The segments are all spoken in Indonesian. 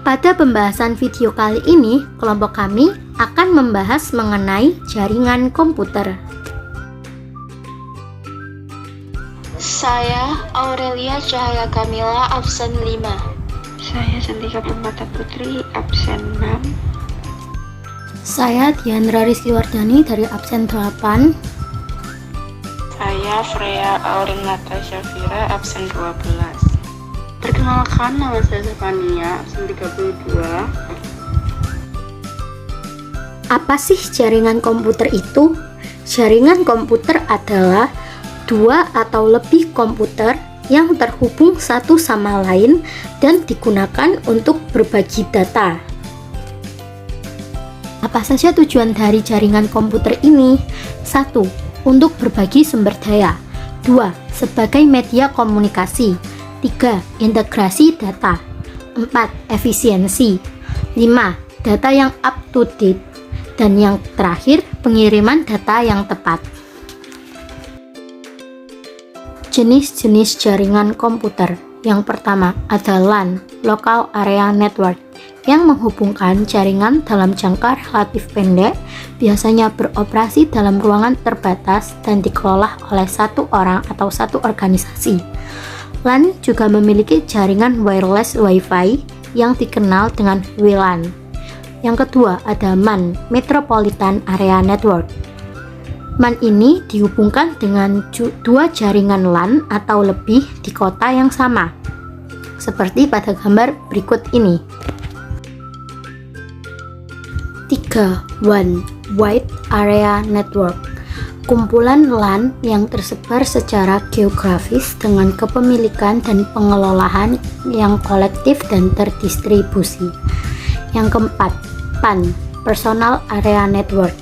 Pada pembahasan video kali ini, kelompok kami akan membahas mengenai jaringan komputer. Saya Aurelia Cahaya Kamila, absen 5. Saya Santika Permata Putri, absen 6. Saya Diandra Rizky Wardani dari absen 8. Saya Freya Aurin Natasha Fira, absen 12. Perkenalkan, nama saya Stefania, absen 32. Apa sih jaringan komputer itu? Jaringan komputer adalah dua atau lebih komputer yang terhubung satu sama lain dan digunakan untuk berbagi data. Apa saja tujuan dari jaringan komputer ini? 1. Untuk berbagi sumber daya. 2. Sebagai media komunikasi. 3. Integrasi data. 4. Efisiensi. 5. Data yang up to date. Dan yang terakhir, pengiriman data yang tepat. Jenis-jenis jaringan komputer. Yang pertama ada LAN, Local Area Network, yang menghubungkan jaringan dalam jangka relatif pendek, biasanya beroperasi dalam ruangan terbatas dan dikelola oleh satu orang atau satu organisasi. LAN juga memiliki jaringan wireless Wi-Fi yang dikenal dengan WLAN. Yang kedua ada MAN, Metropolitan Area Network. MAN ini dihubungkan dengan dua jaringan LAN atau lebih di kota yang sama, seperti pada gambar berikut ini. 3. WAN, Wide Area Network. Kumpulan LAN yang tersebar secara geografis dengan kepemilikan dan pengelolaan yang kolektif dan terdistribusi. Yang keempat, PAN, Personal Area Network.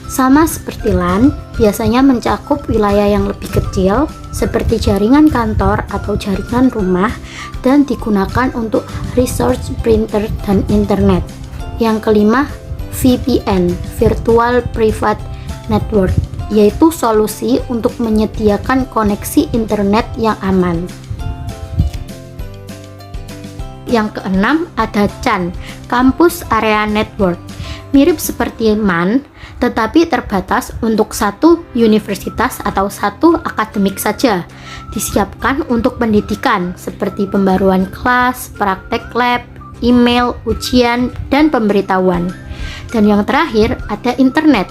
Sama seperti LAN, biasanya mencakup wilayah yang lebih kecil, seperti jaringan kantor atau jaringan rumah, dan digunakan untuk resource printer dan internet. Yang kelima, VPN, Virtual Private Network, yaitu solusi untuk menyediakan koneksi internet yang aman. Yang keenam ada CAN, Campus Area Network. Mirip seperti MAN, tetapi terbatas untuk satu universitas atau satu akademik saja. Disiapkan untuk pendidikan seperti pembaruan kelas, praktek lab, email, ujian, dan pemberitahuan. Dan yang terakhir ada internet,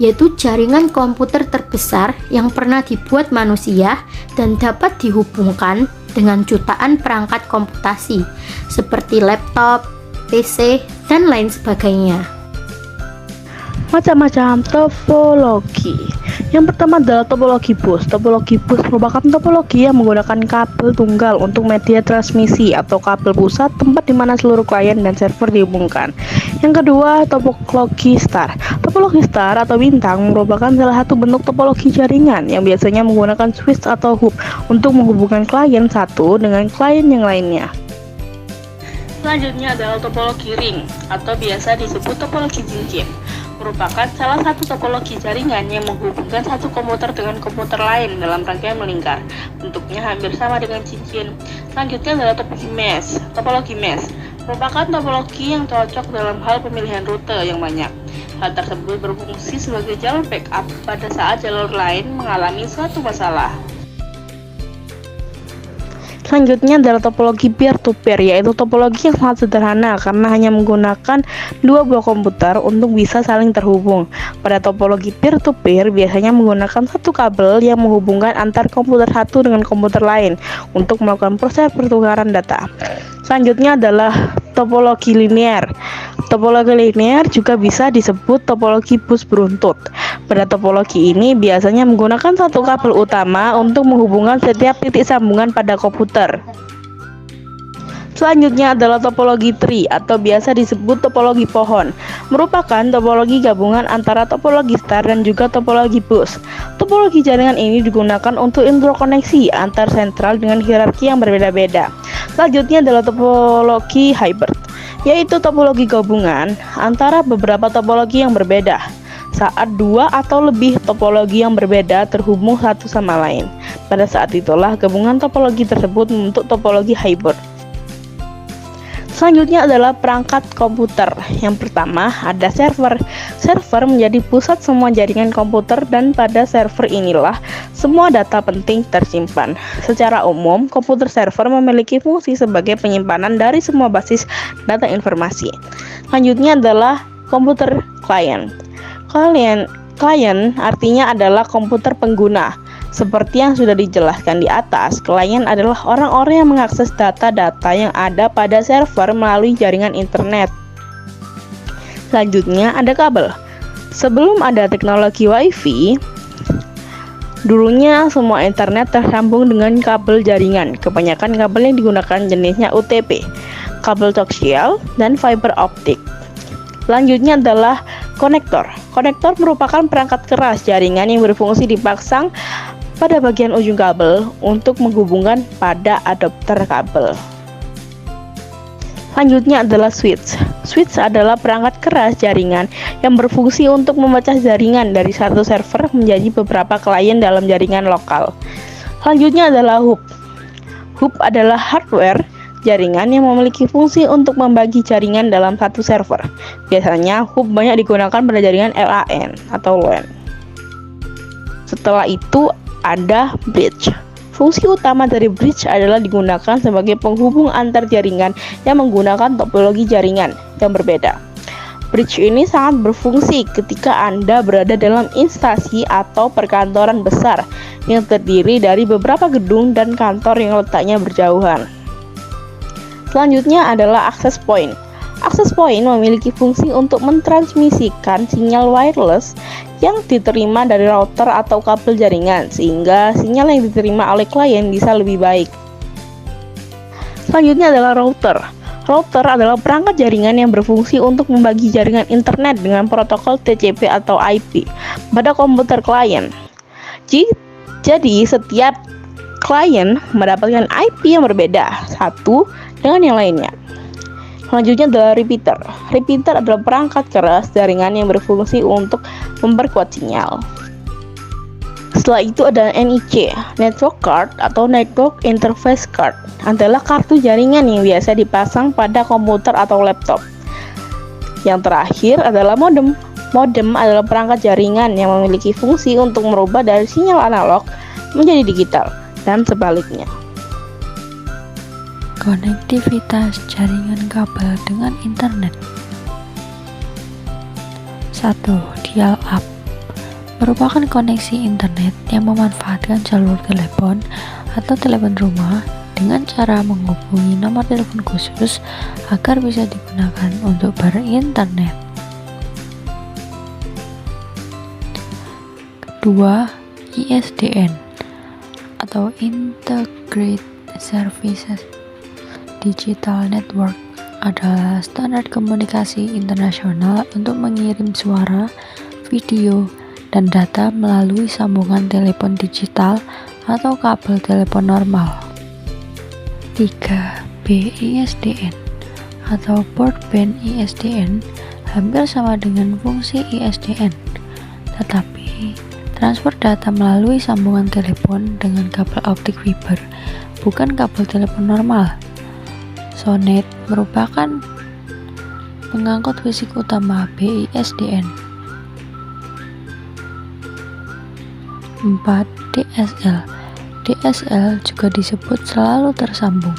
yaitu jaringan komputer terbesar yang pernah dibuat manusia dan dapat dihubungkan dengan jutaan perangkat komputasi seperti laptop, PC, dan lain sebagainya. Macam-macam topologi. Yang pertama adalah topologi bus. Topologi bus merupakan topologi yang menggunakan kabel tunggal untuk media transmisi atau kabel pusat tempat di mana seluruh klien dan server dihubungkan. Yang kedua, topologi star. Topologi star atau bintang merupakan salah satu bentuk topologi jaringan yang biasanya menggunakan switch atau hub untuk menghubungkan klien satu dengan klien yang lainnya. Selanjutnya adalah topologi ring atau biasa disebut topologi cincin. Merupakan salah satu topologi jaringan yang menghubungkan satu komputer dengan komputer lain dalam rangkaian melingkar. Bentuknya hampir sama dengan cincin. Selanjutnya adalah topologi mesh. Topologi mesh merupakan topologi yang cocok dalam hal pemilihan rute yang banyak. Hal tersebut berfungsi sebagai jalur backup pada saat jalur lain mengalami suatu masalah. Selanjutnya adalah topologi peer-to-peer, yaitu topologi yang sangat sederhana karena hanya menggunakan dua buah komputer untuk bisa saling terhubung. Pada topologi peer-to-peer biasanya menggunakan satu kabel yang menghubungkan antar komputer satu dengan komputer lain untuk melakukan proses pertukaran data. Selanjutnya adalah topologi linear. Topologi linear juga bisa disebut topologi bus beruntut. Pada topologi ini biasanya menggunakan satu kabel utama untuk menghubungkan setiap titik sambungan pada komputer. Selanjutnya adalah topologi tree atau biasa disebut topologi pohon. Merupakan topologi gabungan antara topologi star dan juga topologi bus. Topologi jaringan ini digunakan untuk interkoneksi antar sentral dengan hierarki yang berbeda-beda. Selanjutnya adalah topologi hybrid, yaitu topologi gabungan antara beberapa topologi yang berbeda. Saat dua atau lebih topologi yang berbeda terhubung satu sama lain, pada saat itulah gabungan topologi tersebut membentuk topologi hybrid. Selanjutnya adalah perangkat komputer. Yang pertama ada server. Server menjadi pusat semua jaringan komputer dan pada server inilah semua data penting tersimpan. Secara umum, komputer server memiliki fungsi sebagai penyimpanan dari semua basis data informasi. Selanjutnya adalah komputer klien. Klien artinya adalah komputer pengguna. Seperti yang sudah dijelaskan di atas, klien adalah orang-orang yang mengakses data-data yang ada pada server melalui jaringan internet. Selanjutnya ada kabel. Sebelum ada teknologi WiFi, dulunya semua internet tersambung dengan kabel jaringan. Kebanyakan kabel yang digunakan jenisnya UTP, kabel koaksial, dan fiber optik. Selanjutnya adalah konektor. Konektor merupakan perangkat keras jaringan yang berfungsi dipasang pada bagian ujung kabel untuk menghubungkan pada adapter kabel. Selanjutnya adalah switch. Switch adalah perangkat keras jaringan yang berfungsi untuk memecah jaringan dari satu server menjadi beberapa klien dalam jaringan lokal. Selanjutnya adalah hub. Hub adalah hardware jaringan yang memiliki fungsi untuk membagi jaringan dalam satu server. Biasanya hub banyak digunakan pada jaringan LAN atau LAN. Setelah itu ada bridge. Fungsi utama dari bridge adalah digunakan sebagai penghubung antar jaringan yang menggunakan topologi jaringan yang berbeda. Bridge ini sangat berfungsi ketika Anda berada dalam instansi atau perkantoran besar yang terdiri dari beberapa gedung dan kantor yang letaknya berjauhan. Selanjutnya adalah access point. Access point memiliki fungsi untuk mentransmisikan sinyal wireless yang diterima dari router atau kabel jaringan, sehingga sinyal yang diterima oleh klien bisa lebih baik. Selanjutnya adalah router. Router adalah perangkat jaringan yang berfungsi untuk membagi jaringan internet dengan protokol TCP atau IP pada komputer klien. Jadi setiap klien mendapatkan IP yang berbeda satu dengan yang lainnya. Selanjutnya adalah repeater. Repeater adalah perangkat keras jaringan yang berfungsi untuk memperkuat sinyal. Setelah itu ada NIC, Network Card atau Network Interface Card, adalah kartu jaringan yang biasa dipasang pada komputer atau laptop. Yang terakhir adalah modem. Modem adalah perangkat jaringan yang memiliki fungsi untuk merubah dari sinyal analog menjadi digital dan sebaliknya. Konektivitas jaringan kabel dengan internet. 1. Dial-up merupakan koneksi internet yang memanfaatkan jalur telepon atau telepon rumah dengan cara menghubungi nomor telepon khusus agar bisa digunakan untuk berinternet. Kedua, ISDN atau Integrated Services Digital Network adalah standar komunikasi internasional untuk mengirim suara, video, dan data melalui sambungan telepon digital atau kabel telepon normal. 3. BISDN atau Broadband ISDN hampir sama dengan fungsi ISDN, tetapi transfer data melalui sambungan telepon dengan kabel optik fiber, bukan kabel telepon normal. SONET merupakan pengangkut fisik utama BISDN. 4. DSL. DSL juga disebut selalu tersambung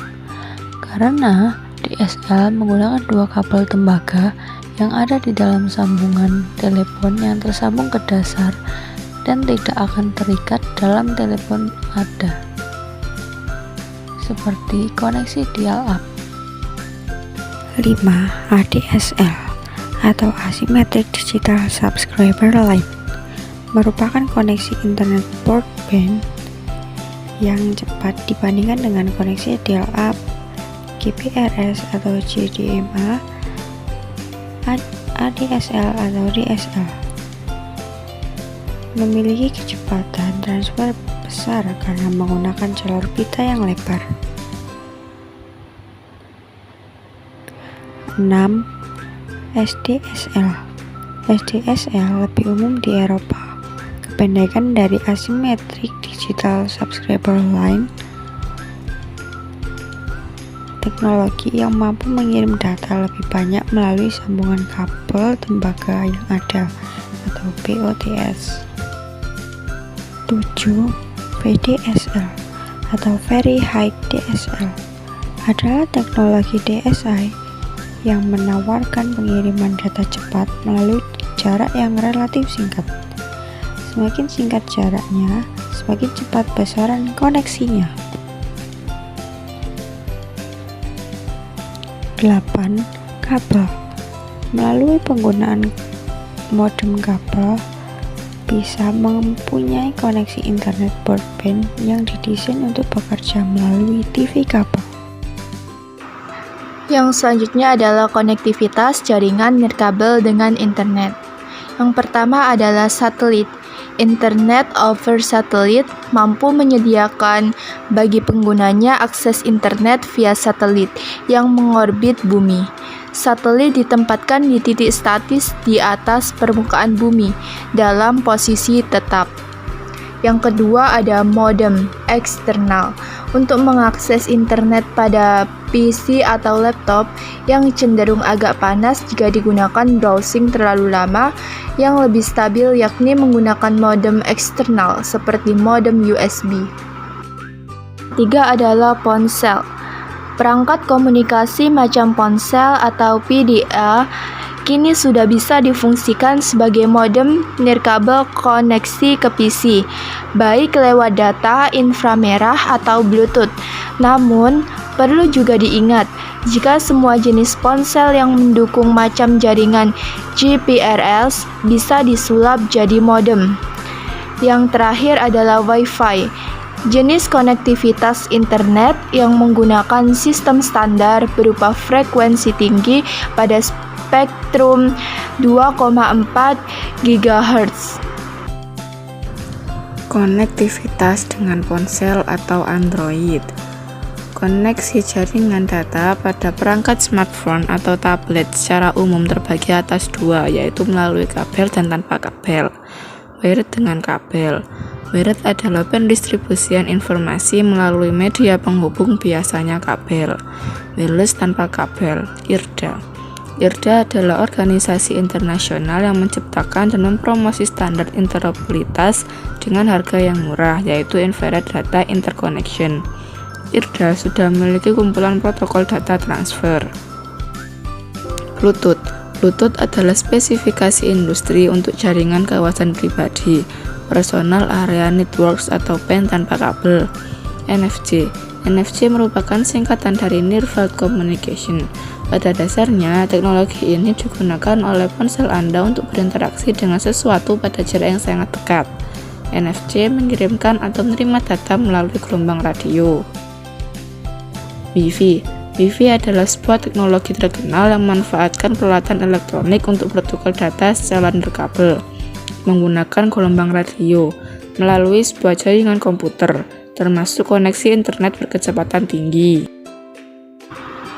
karena DSL menggunakan dua kabel tembaga yang ada di dalam sambungan telepon yang tersambung ke dasar dan tidak akan terikat dalam telepon ada, seperti koneksi dial-up. 5. ADSL atau Asymmetric Digital Subscriber Line merupakan koneksi internet broadband yang cepat dibandingkan dengan koneksi dial-up, GPRS atau GDMA, ADSL atau DSL. Memiliki kecepatan transfer besar karena menggunakan jalur pita yang lebar. 6. SDSL. SDSL lebih umum di Eropa. Kependekan dari Asymmetric Digital Subscriber Line. teknologi yang mampu mengirim data lebih banyak melalui sambungan kabel tembaga yang ada atau BOTS. 7. VDSL atau Very High DSL adalah teknologi DSI yang menawarkan pengiriman data cepat melalui jarak yang relatif singkat. Semakin singkat jaraknya, semakin cepat besaran koneksinya. 8. Kabel. Melalui penggunaan modem kabel bisa mempunyai koneksi internet broadband yang didesain untuk bekerja melalui TV kabel. Yang selanjutnya adalah konektivitas jaringan nirkabel dengan internet. Yang pertama adalah satelit. Internet over Satellite mampu menyediakan bagi penggunanya akses internet via satelit yang mengorbit bumi. Satelit ditempatkan di titik statis di atas permukaan bumi dalam posisi tetap. Yang kedua ada modem eksternal untuk mengakses internet pada PC atau laptop yang cenderung agak panas jika digunakan browsing terlalu lama. Yang lebih stabil yakni menggunakan modem eksternal seperti modem USB. Tiga adalah ponsel. Perangkat komunikasi macam ponsel atau PDA kini sudah bisa difungsikan sebagai modem nirkabel koneksi ke PC, baik lewat data inframerah atau Bluetooth. Namun, perlu juga diingat, jika semua jenis ponsel yang mendukung macam jaringan GPRS bisa disulap jadi modem. Yang terakhir adalah Wi-Fi, jenis konektivitas internet yang menggunakan sistem standar berupa frekuensi tinggi pada spektrum 2,4 GHz. Konektivitas dengan ponsel atau Android. Koneksi jaringan data pada perangkat smartphone atau tablet secara umum terbagi atas dua, yaitu melalui kabel dan tanpa kabel. Wired dengan kabel. Wired adalah pendistribusian informasi melalui media penghubung, biasanya kabel. Wireless tanpa kabel, IRDA. IRDA adalah organisasi internasional yang menciptakan dan mempromosi standar interoperabilitas dengan harga yang murah, yaitu Infrared Data Interconnection. IRDA sudah memiliki kumpulan protokol data transfer. Bluetooth. Bluetooth adalah spesifikasi industri untuk jaringan kawasan pribadi, personal area networks atau PAN tanpa kabel. NFC. NFC merupakan singkatan dari Near Field Communication. Pada dasarnya, teknologi ini digunakan oleh ponsel Anda untuk berinteraksi dengan sesuatu pada jarak yang sangat dekat. NFC mengirimkan atau menerima data melalui gelombang radio. Wi-Fi. Wi-Fi adalah sebuah teknologi terkenal yang memanfaatkan peralatan elektronik untuk protokol data secara nirkabel menggunakan gelombang radio melalui sebuah jaringan komputer, termasuk koneksi internet berkecepatan tinggi.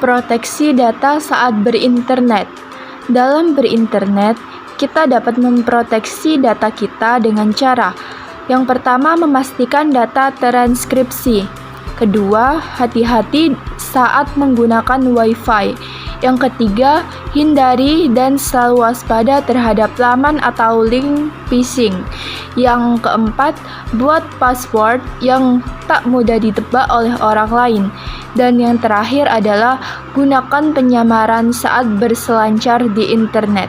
Proteksi data saat berinternet. Dalam berinternet, kita dapat memproteksi data kita dengan cara: yang pertama, memastikan data transkripsi. Kedua, hati-hati saat menggunakan Wi-Fi. Yang ketiga, hindari dan selalu waspada terhadap laman atau link phishing. Yang keempat, buat password yang tak mudah ditebak oleh orang lain. Dan yang terakhir adalah gunakan penyamaran saat berselancar di internet.